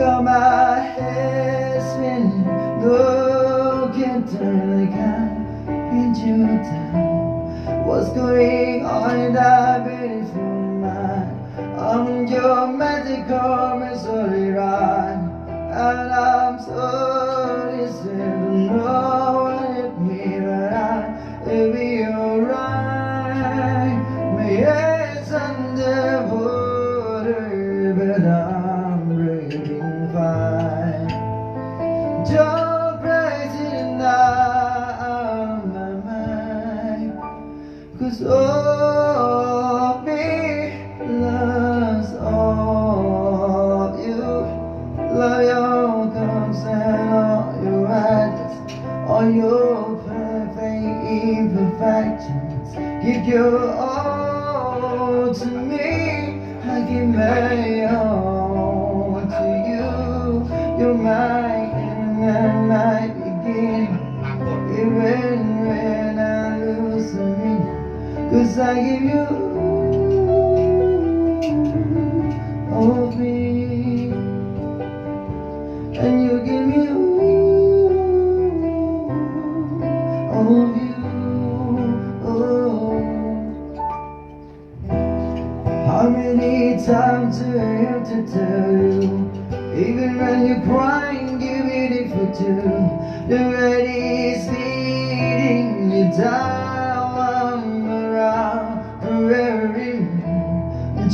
got my head spinning, no can't turn the can, can't you tell what's going on in that beautiful mind? I'm your magical mystery ride, and I'm so distant to know what it means, but it'll be alright. My head's underwater, but I'm breathing fine. Don't crazy tonight on my mind, 'cause all of me loves all of you. Love your curves and all your edges, all your perfect imperfections. Give your all to me, I give my all to you. You're my end and my beginning, even when I lose the meaning, 'cause I give you all of me, and you give me all of you. Oh. How many times do I have to tell you, even when you're crying, you're beautiful too. The rain is leading you down, I'm around forever.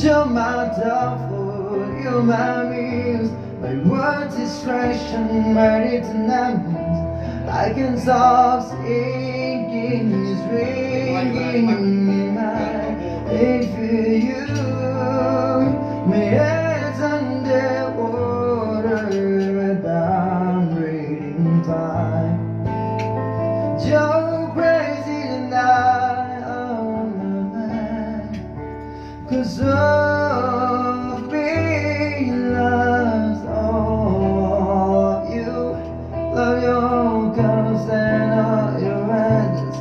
You're my downfall, you're my muse, my words distraction, my written numbers. I can stop singing, it's ringing in my head for you. My head's underwater, but I'm breathing fine. You're crazy tonight on my mind, 'cause of me loves all of you. Love your curves and all your edges,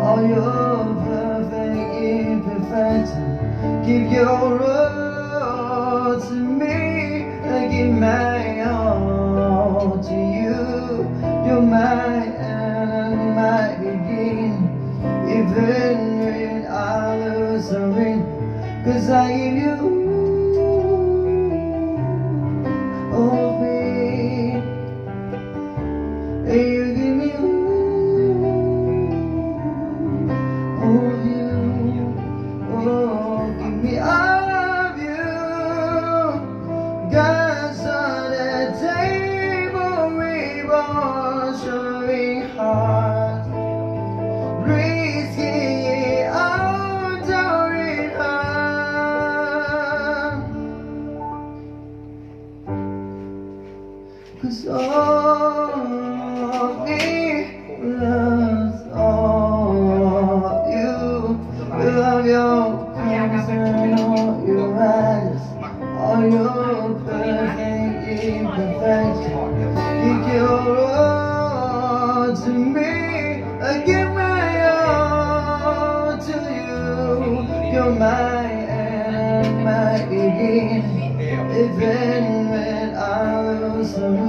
all your perfect imperfections. Give your all to me, I give my all to you. You're my end and my beginning, even when I lose the ring, 'cause I give you all of me, and you give me all of you. Oh, give me all of you. God's on the table, we both showing hearts, risking it all, doing hard. 'Cause all of me loves all of you. Love your curves and all your eyes, all your perfect imperfections. Give your all to me, I give my all to you. You're my end and my beginning, even when I lose them,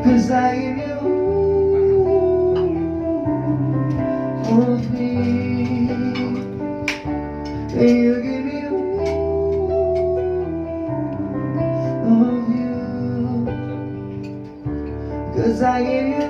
'cause I give you all of me, and you give me all of you, 'cause I give you